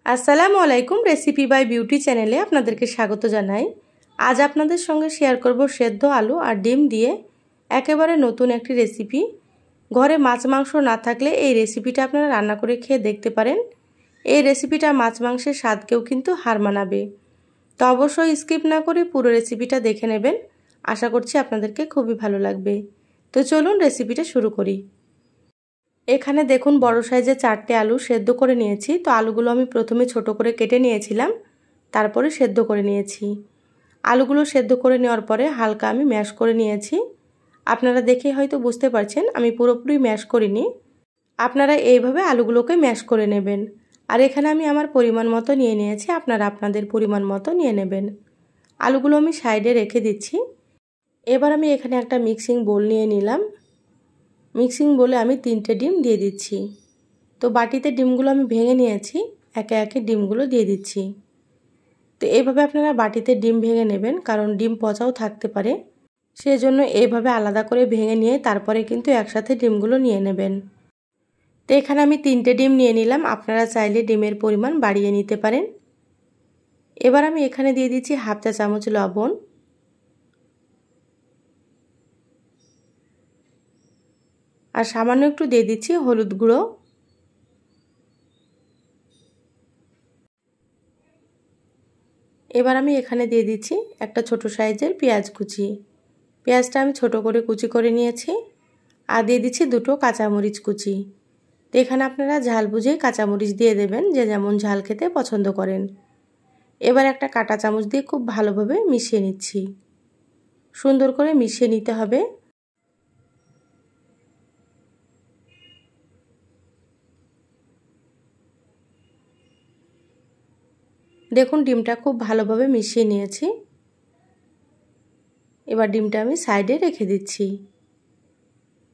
আসসালামু আলাইকুম। Recipe by beauty চ্যানেলে আপনাদেরকে স্বাগত জানাই। আজ আপনাদের সঙ্গে শেয়ার করব সেদ্ধ আলু আর ডিম দিয়ে একেবারে নতুন একটি রেসিপি। ঘরে মাছ মাংস না থাকলে এই রেসিপিটা আপনারা রান্না করে খেয়ে দেখতে পারেন। এই রেসিপিটা মাছ মাংসের স্বাদকেও কিন্তু হার মানাবে। তো অবশ্যই স্কিপ না করে পুরো রেসিপিটা দেখে নেবেন। আশা করছি আপনাদেরকে খুবই ভালো লাগবে। তো চলুন রেসিপিটা শুরু করি। এখানে দেখুন বড় সাইজের 4টে আলু সেদ্ধ করে নিয়েছি। তো আলুগুলো আমি প্রথমে ছোট করে কেটে নিয়েছিলাম, তারপরে সেদ্ধ করে নিয়েছি। আলুগুলো সেদ্ধ করে নেওয়ার পরে হালকা আমি ম্যাশ করে নিয়েছি। আপনারা দেখে হয়তো বুঝতে পারছেন আমি পুরোপুরি ম্যাশ করিনি। আপনারা এইভাবে আলুগুলোকে ম্যাশ করে নেবেন। আর এখানে আমি আমার পরিমাণ মতো নিয়ে নিয়েছি, আপনারা আপনাদের পরিমাণ মতো নিয়ে নেবেন। আলুগুলো আমি সাইডে রেখে দিচ্ছি। এবার আমি এখানে একটা মিক্সিং বোল নিয়ে নিলাম। মিক্সিং বলে আমি 3টে ডিম দিয়ে দিচ্ছি। তো বাটিতে ডিমগুলো আমি ভেঙে নিয়েছি, একে একে ডিমগুলো দিয়ে দিচ্ছি। তো এইভাবে আপনারা বাটিতে ডিম ভেঙে নেবেন, কারণ ডিম পচাও থাকতে পারে, সেজন্য এইভাবে আলাদা করে ভেঙে নিয়ে তারপরে কিন্তু একসাথে ডিমগুলো নিয়ে নেবেন। তো এখানে আমি 3টে ডিম নিয়ে নিলাম, আপনারা চাইলে ডিমের পরিমাণ বাড়িয়ে নিতে পারেন। এবার আমি এখানে দিয়ে দিচ্ছি হাফ চা চামচ লবণ, আর সামান্য একটু দিয়ে দিচ্ছি হলুদ গুঁড়ো। এবার আমি এখানে দিয়ে দিচ্ছি একটা ছোট সাইজের পেঁয়াজ কুচি। পেঁয়াজটা আমি ছোট করে কুচি করে নিয়েছি। আর দিয়ে দিচ্ছি 2টো কাঁচামরিচ কুচি। তো এখানে আপনারা ঝাল বুঝে কাঁচামরিচ দিয়ে দেবেন, যে যেমন ঝাল খেতে পছন্দ করেন। এবার একটা কাঁটা চামচ দিয়ে খুব ভালোভাবে মিশিয়ে নিচ্ছি। সুন্দর করে মিশিয়ে নিতে হবে। দেখুন ডিমটা খুব ভালোভাবে মিশিয়ে নিয়েছি। এবার ডিমটা আমি সাইডে রেখে দিচ্ছি।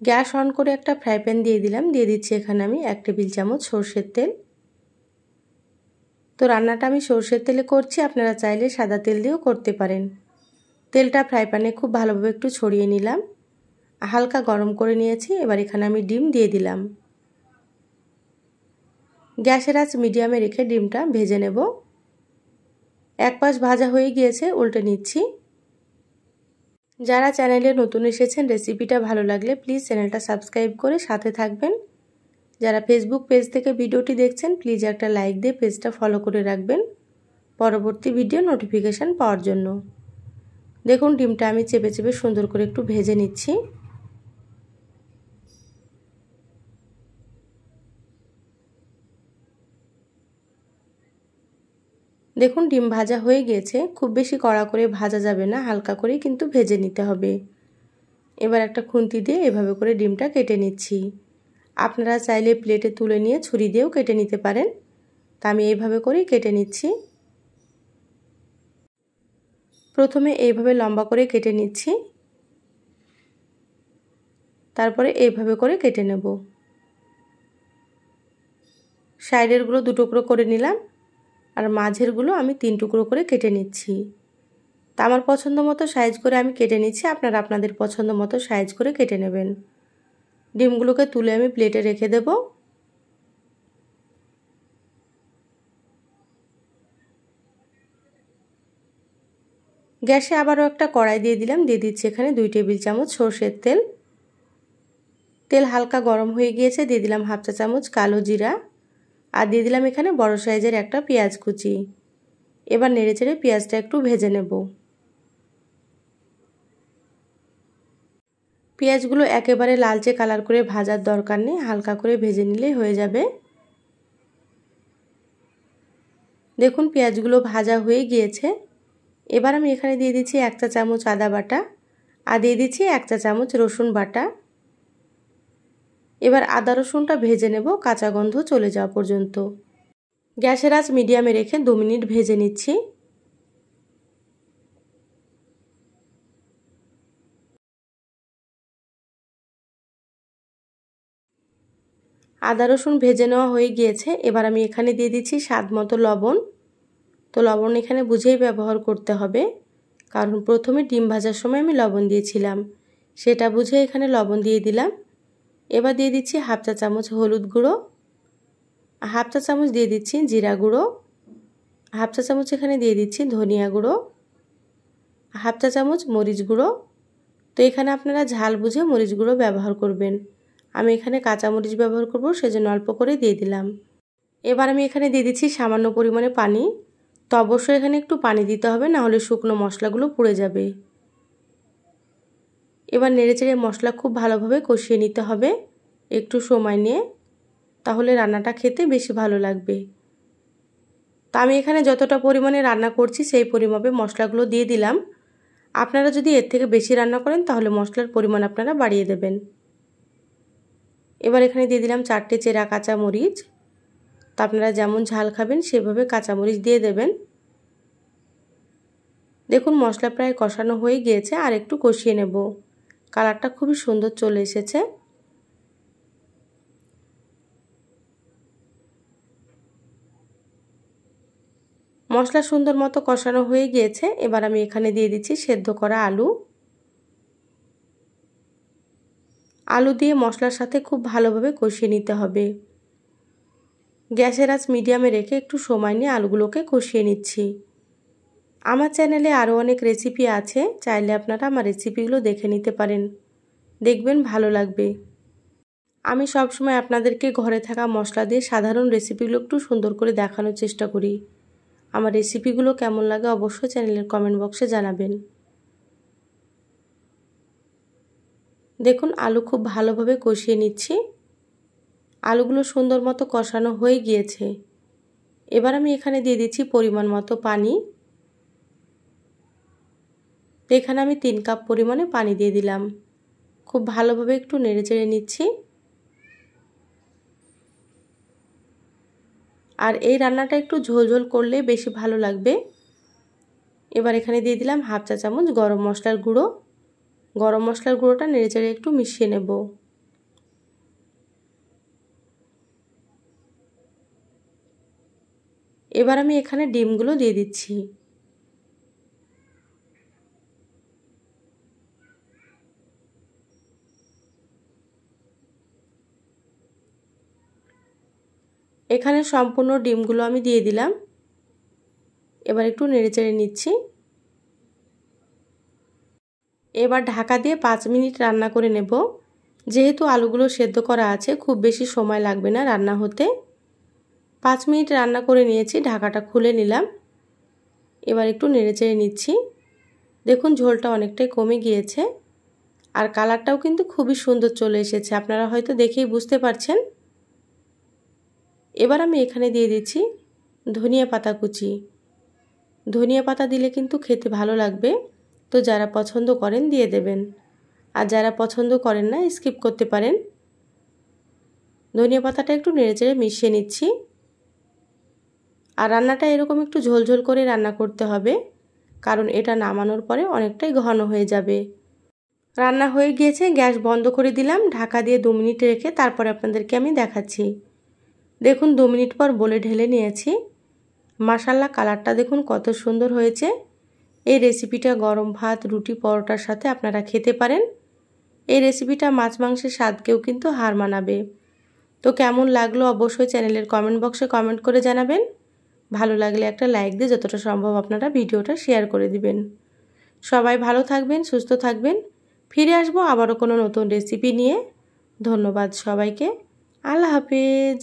গ্যাস অন করে একটা ফ্রাই প্যান দিয়ে দিলাম। দিয়ে দিচ্ছি এখানে আমি 1 টেবিল চামচ সরষের তেল। তো রান্নাটা আমি সরষের তেলে করছি, আপনারা চাইলে সাদা তেল দিয়েও করতে পারেন। তেলটা ফ্রাই প্যানে খুব ভালোভাবে একটু ছড়িয়ে নিলাম, হালকা গরম করে নিয়েছি। এবার এখানে আমি ডিম দিয়ে দিলাম। গ্যাসের আঁচ মিডিয়ামে রেখে ডিমটা ভেজে নেব। এক পাশ ভাজা হয়ে গিয়েছে, উল্টে নিচ্ছি। যারা চ্যানেলে নতুন এসেছেন, রেসিপিটা ভালো লাগলে প্লিজ চ্যানেলটা সাবস্ক্রাইব করে সাথে থাকবেন। যারা ফেসবুক পেজ থেকে ভিডিওটি দেখছেন, প্লিজ একটা লাইক দিয়ে পেজটা ফলো করে রাখবেন পরবর্তী ভিডিও নোটিফিকেশান পাওয়ার জন্য। দেখুন ডিমটা আমি চেপে চেপে সুন্দর করে একটু ভেজে নিচ্ছি। দেখুন ডিম ভাজা হয়ে গিয়েছে। খুব বেশি কড়া করে ভাজা যাবে না, হালকা করে কিন্তু ভেজে নিতে হবে। এবার একটা খুন্তি দিয়ে এভাবে করে ডিমটা কেটে নিচ্ছি। আপনারা চাইলে প্লেটে তুলে নিয়ে ছুরি দিয়েও কেটে নিতে পারেন। তা আমি এইভাবে করেই কেটে নিচ্ছি। প্রথমে এইভাবে লম্বা করে কেটে নিচ্ছি, তারপরে এইভাবে করে কেটে নেব। সাইডেরগুলো 2 টুকরো করে নিলাম, আর মাঝেরগুলো আমি 3 টুকরো করে কেটে নিচ্ছি। তা আমার পছন্দ মতো সাইজ করে আমি কেটে নিচ্ছি, আপনারা আপনাদের পছন্দ মতো সাইজ করে কেটে নেবেন। ডিমগুলোকে তুলে আমি প্লেটে রেখে দেব। গ্যাসে আবারও একটা কড়াই দিয়ে দিলাম। দিয়ে দিচ্ছি এখানে 2 টেবিল চামচ সরষের তেল। তেল হালকা গরম হয়ে গিয়েছে, দিয়ে দিলাম হাফ চা চামচ কালো জিরা, আর দিয়ে দিলাম এখানে বড় সাইজের একটা পেঁয়াজ কুচি। এবার নেড়েচেড়ে পেঁয়াজটা একটু ভেজে নেব। পেঁয়াজগুলো একেবারে লালচে কালার করে ভাজার দরকার নেই, হালকা করে ভেজে নিলেই হয়ে যাবে। দেখুন পেঁয়াজগুলো ভাজা হয়ে গিয়েছে। এবার আমি এখানে দিয়ে দিচ্ছি 1 চা চামচ আদা বাটা, আর দিয়ে দিচ্ছি 1 চা চামচ রসুন বাটা। এবার আদা রসুনটা ভেজে নেব কাঁচা গন্ধ চলে যাওয়া পর্যন্ত। গ্যাসের আঁচ মিডিয়ামে রেখে 2 মিনিট ভেজে নিচ্ছি। আদা রসুন ভেজে নেওয়া হয়ে গিয়েছে। এবার আমি এখানে দিয়ে দিচ্ছি স্বাদ মতো লবণ। তো লবণ এখানে বুঝেই ব্যবহার করতে হবে, কারণ প্রথমে ডিম ভাজার সময় আমি লবণ দিয়েছিলাম, সেটা বুঝে এখানে লবণ দিয়ে দিলাম। এবার দিয়ে দিচ্ছি হাফ চা চামচ হলুদ গুঁড়ো, হাফ চা চামচ দিয়ে দিচ্ছি জিরা গুঁড়ো, হাফ চা চামচ এখানে দিয়ে দিচ্ছি ধনিয়া গুঁড়ো, হাফ চা চামচ মরিচ গুঁড়ো। তো এখানে আপনারা ঝাল বুঝে মরিচ গুঁড়ো ব্যবহার করবেন। আমি এখানে কাঁচা মরিচ ব্যবহার করব, সেজন্য অল্প করে দিয়ে দিলাম। এবার আমি এখানে দিয়ে দিচ্ছি সামান্য পরিমাণে পানি। তো অবশ্যই এখানে একটু পানি দিতে হবে, না হলে শুকনো মশলাগুলো পুড়ে যাবে। এবার নেড়েচেড়ে মশলা খুব ভালোভাবে কষিয়ে নিতে হবে একটু সময় নিয়ে, তাহলে রান্নাটা খেতে বেশি ভালো লাগবে। তো আমি এখানে যতটা পরিমাণে রান্না করছি সেই পরিমাপে মশলাগুলো দিয়ে দিলাম। আপনারা যদি এর থেকে বেশি রান্না করেন তাহলে মশলার পরিমাণ আপনারা বাড়িয়ে দেবেন। এবার এখানে দিয়ে দিলাম 4টে চেরা কাঁচা মরিচ। তো আপনারা যেমন ঝাল খাবেন সেভাবে কাঁচামরিচ দিয়ে দেবেন। দেখুন মশলা প্রায় কষানো হয়ে গিয়েছে, আর একটু কষিয়ে নেব। কালারটা খুবই সুন্দর চলে এসেছে। মশলা সুন্দর মতো কষানো হয়ে গিয়েছে। এবার আমি এখানে দিয়ে দিচ্ছি সেদ্ধ করা আলু। আলু দিয়ে মশলার সাথে খুব ভালোভাবে কষিয়ে নিতে হবে। গ্যাসের আঁচ মিডিয়ামে রেখে একটু সময় নিয়ে আলুগুলোকে কষিয়ে নিচ্ছি। আমার চ্যানেলে আরও অনেক রেসিপি আছে, চাইলে আপনারা আমার রেসিপিগুলো দেখে নিতে পারেন, দেখবেন ভালো লাগবে। আমি সবসময় আপনাদেরকে ঘরে থাকা মশলা দিয়ে সাধারণ রেসিপিগুলো একটু সুন্দর করে দেখানোর চেষ্টা করি। আমার রেসিপিগুলো কেমন লাগে অবশ্যই চ্যানেলের কমেন্ট বক্সে জানাবেন। দেখুন আলু খুব ভালোভাবে কষিয়ে নিচ্ছি। আলুগুলো সুন্দর মতো কষানো হয়ে গিয়েছে। এবার আমি এখানে দিয়ে দিচ্ছি পরিমাণ মতো পানি। এখানে আমি 3 কাপ পরিমাণে পানি দিয়ে দিলাম। খুব ভালোভাবে একটু নেড়েচেড়ে নিচ্ছি। আর এই রান্নাটা একটু ঝোল করলে বেশি ভালো লাগবে। এবার এখানে দিয়ে দিলাম হাফ চা চামচ গরম মশলার গুঁড়ো। গরম মশলার গুঁড়োটা নেড়েচেড়ে একটু মিশিয়ে নেব। এবার আমি এখানে ডিমগুলো দিয়ে দিচ্ছি। এখানে সম্পূর্ণ ডিমগুলো আমি দিয়ে দিলাম। এবার একটু নেড়েচেড়ে নিচ্ছি। এবার ঢাকা দিয়ে 5 মিনিট রান্না করে নেব। যেহেতু আলুগুলো সেদ্ধ করা আছে খুব বেশি সময় লাগবে না রান্না হতে। 5 মিনিট রান্না করে নিয়েছি, ঢাকাটা খুলে নিলাম। এবার একটু নেড়েচেড়ে নিচ্ছি। দেখুন ঝোলটা অনেকটাই কমে গিয়েছে, আর কালারটাও কিন্তু খুবই সুন্দর চলে এসেছে, আপনারা হয়তো দেখেই বুঝতে পারছেন। এবার আমি এখানে দিয়ে দিচ্ছি ধনিয়া পাতা কুচি। ধনিয়া পাতা দিলে কিন্তু খেতে ভালো লাগবে, তো যারা পছন্দ করেন দিয়ে দেবেন, আর যারা পছন্দ করেন না স্কিপ করতে পারেন। ধনিয়া পাতাটা একটু নেড়েচেড়ে মিশিয়ে নিচ্ছি। আর রান্নাটা এরকম একটু ঝোল করে রান্না করতে হবে, কারণ এটা নামানোর পরে অনেকটাই ঘন হয়ে যাবে। রান্না হয়ে গিয়েছে, গ্যাস বন্ধ করে দিলাম। ঢাকা দিয়ে 2 মিনিট রেখে তারপরে আপনাদেরকে আমি দেখাচ্ছি। দেখুন 2 মিনিট পর বলে ঢেলে নিয়েছি। মাশাআল্লাহ কালারটা দেখুন কত সুন্দর হয়েছে। এই রেসিপিটা গরম ভাত, রুটি, পরোটার সাথে আপনারা খেতে পারেন। এই রেসিপিটা মাছ মাংসের স্বাদকেও কিন্তু হার মানাবে। তো কেমন লাগলো অবশ্যই চ্যানেলের কমেন্ট বক্সে কমেন্ট করে জানাবেন। ভালো লাগলে একটা লাইক দিয়ে যতটা সম্ভব আপনারা ভিডিওটা শেয়ার করে দিবেন। সবাই ভালো থাকবেন, সুস্থ থাকবেন। ফিরে আসবো আবারও কোনো নতুন রেসিপি নিয়ে। ধন্যবাদ সবাইকে। আল্লাহ হাফেজ।